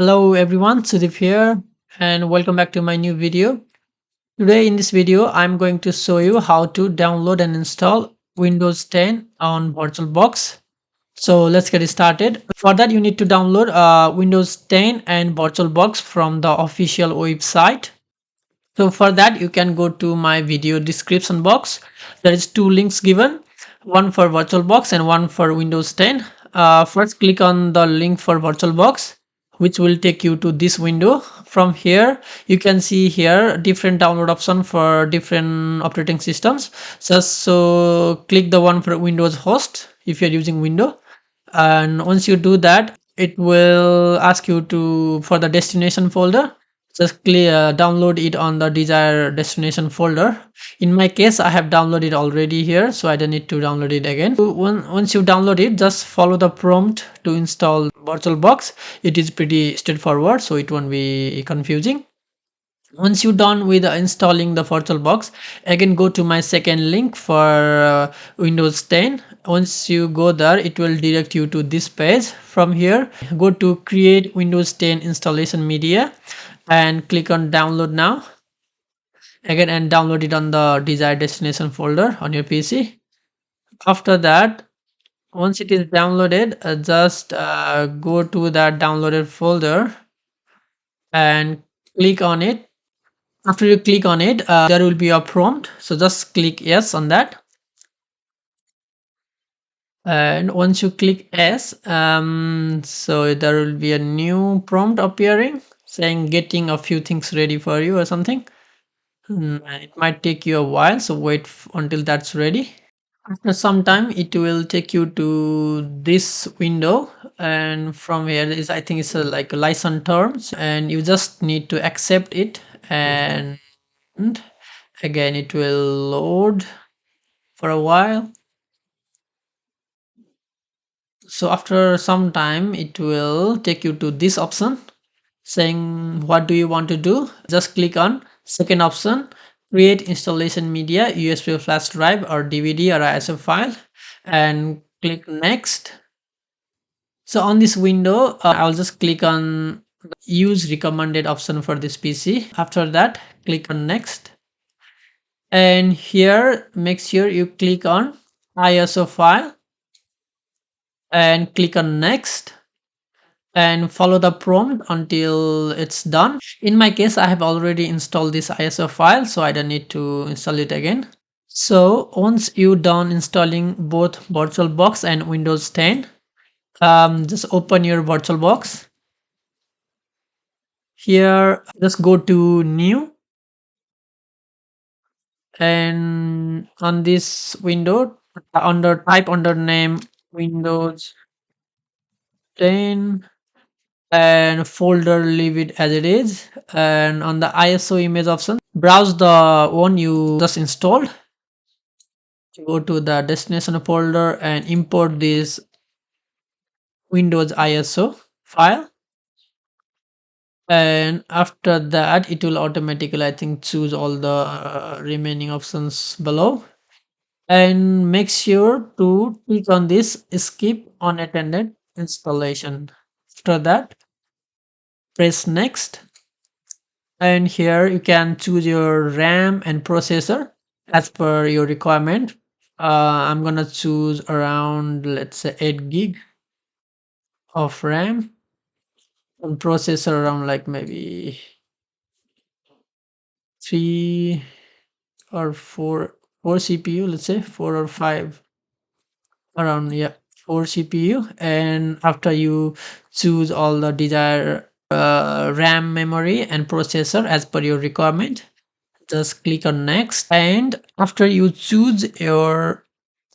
Hello everyone, Sudip here and welcome back to my new video. Today in this video, I'm going to show you how to download and install Windows 10 on VirtualBox. So let's get started. For that, you need to download Windows 10 and VirtualBox from the official website. So for that, you can go to my video description box. There is two links given, one for VirtualBox and one for Windows 10. First, click on the link for VirtualBox, which will take you to this window. From here, you can see here different download option for different operating systems. So click the one for Windows host if you're using Windows, and once you do that, it will ask you to for the destination folder. Just download it on the desired destination folder. In my case, I have downloaded already here, so I don't need to download it again. Once you download it, just follow the prompt to install VirtualBox. It is pretty straightforward, so it won't be confusing. Once you're done with installing the VirtualBox, again go to my second link for Windows 10. Once you go there, it will direct you to this page. From here, go to create Windows 10 installation media and click on download now again, and download it on the desired destination folder on your PC. After that, once it is downloaded, just go to that downloaded folder and click on it. After you click on it, there will be a prompt, so just click yes on that. And once you click yes, so there will be a new prompt appearing saying getting a few things ready for you or something. It might take you a while, so wait until that's ready. After some time, it will take you to this window, and from here is, I think it's like a license terms, and you just need to accept it. And again, it will load for a while. So after some time, it will take you to this option saying what do you want to do. Just click on second option, create installation media, USB flash drive or DVD or ISO file, and click next. So on this window, I'll just click on use recommended option for this PC. After that, click on next, and here make sure you click on ISO file and click on next and follow the prompt until it's done. In my case, I have already installed this ISO file, so I don't need to install it again. So once you done installing both VirtualBox and Windows 10, just open your VirtualBox. Here, just go to new, and on this window, under type under name Windows 10, and folder leave it as it is, and on the ISO image option, browse the one you just installed. Go to the destination folder and import this Windows ISO file, and after that it will automatically, I think, choose all the remaining options below, and make sure to click on this skip unattended installation. After that, press next, and here you can choose your RAM and processor as per your requirement. I'm gonna choose around, let's say, 8 gig of RAM, and processor around like maybe 3 or 4 CPU, let's say 4 or 5, around, yeah, 4 CPU. And after you choose all the desired RAM, memory and processor as per your requirement, just click on next, and after you choose your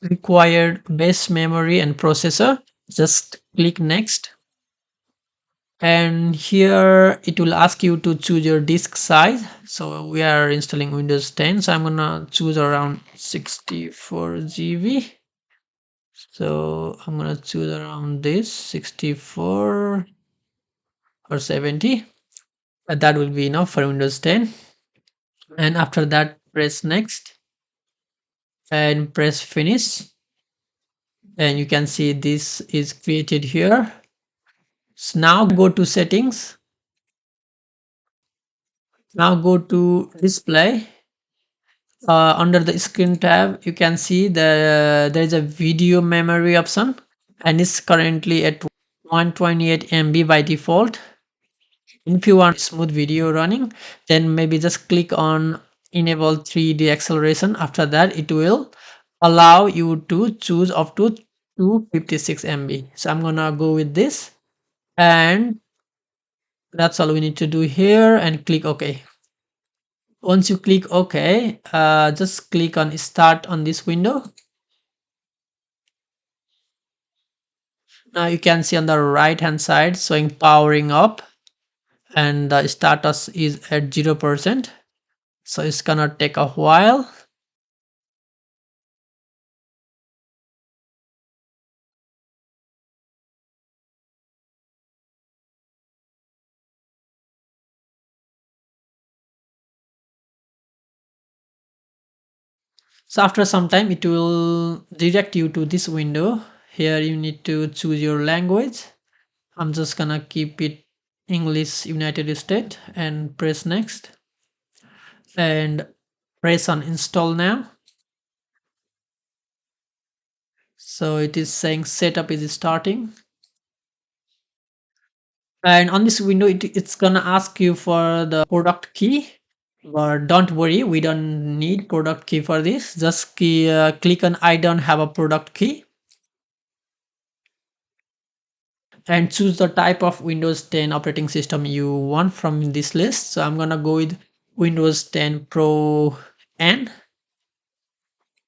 required base memory and processor, just click next, and here it will ask you to choose your disk size. So we are installing Windows 10, so I'm gonna choose around 64 GB. So I'm gonna choose around this 64 or 70. That will be enough for Windows 10. And after that, press next and press finish, and you can see this is created here. So now go to settings. Now go to display. Under the screen tab, you can see there is a video memory option, and it's currently at 128 MB by default. If you want smooth video running, then maybe just click on enable 3D acceleration. After that, it will allow you to choose up to 256 MB. So I'm gonna go with this, and that's all we need to do here, and click OK. Once you click OK, just click on start on this window. Now you can see on the right hand side showing powering up, and the status is at 0%. So it's gonna take a while. So after some time, it will direct you to this window. Here you need to choose your language. I'm just gonna keep it English United States and press next, and press on install now. So it is saying setup is starting, and on this window it's gonna ask you for the product key, but don't worry, we don't need product key for this. Just click on I don't have a product key, and choose the type of Windows 10 operating system you want from this list. So I'm gonna go with Windows 10 Pro N,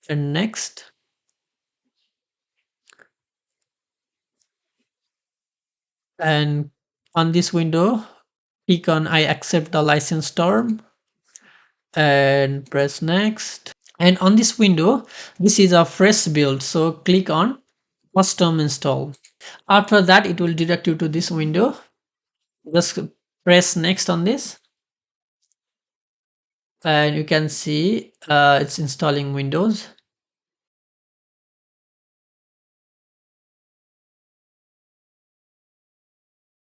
and next. And on this window, click on I accept the license term, and press next. And on this window, this is a fresh build, so click on custom install. After that, it will direct you to this window. Just press next on this, and you can see it's installing Windows.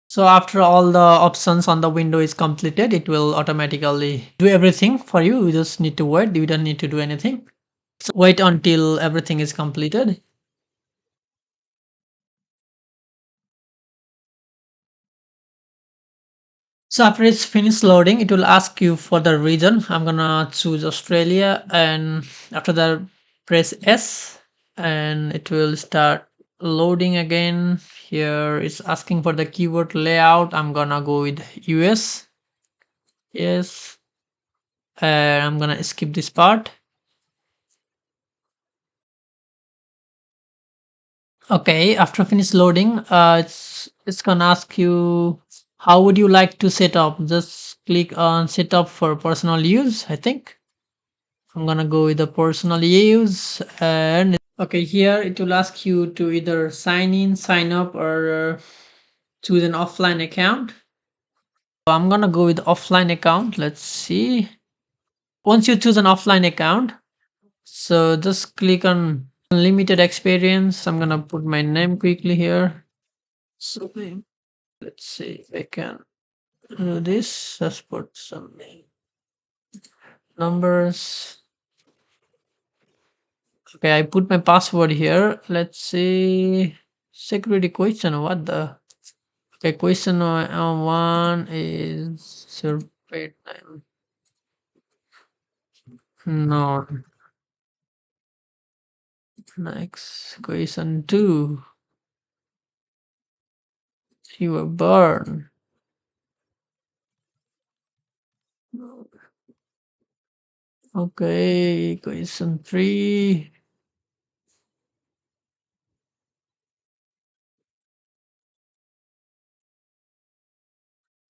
So after all the options on the window is completed, it will automatically do everything for you. You just need to wait. You don't need to do anything. So wait until everything is completed. So after it's finished loading, it will ask you for the region. I'm gonna choose Australia, and after that press S, and it will start loading again. Here it's asking for the keyboard layout. I'm gonna go with US. Yes, and I'm gonna skip this part. Okay, after finish loading, it's gonna ask you how would you like to set up. Just click on set up for personal use, I think. I'm gonna go with the personal use, and okay, here it will ask you to either sign in, sign up, or choose an offline account. So I'm gonna go with offline account. Let's see. Once you choose an offline account, so just click on unlimited experience. I'm gonna put my name quickly here. So let's see if I can do this. Just put some numbers. Okay, I put my password here. Let's see. Security question. What the? Okay, question one is survey time. No. Next question two. You were born. Okay, question three.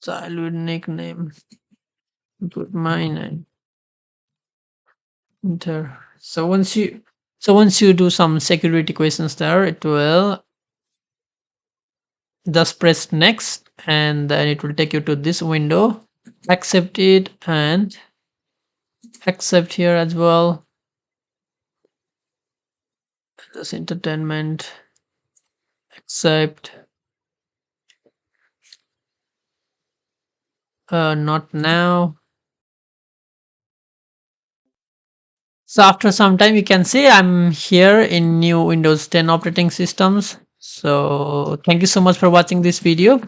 Childhood nickname. Put my name. Enter. So once you do some security questions there, it will just press next, and then it will take you to this window. Accept it, and accept here as well. This entertainment. Accept. Not now. So after some time, you can see I'm here in new Windows 10 operating systems. So thank you so much for watching this video.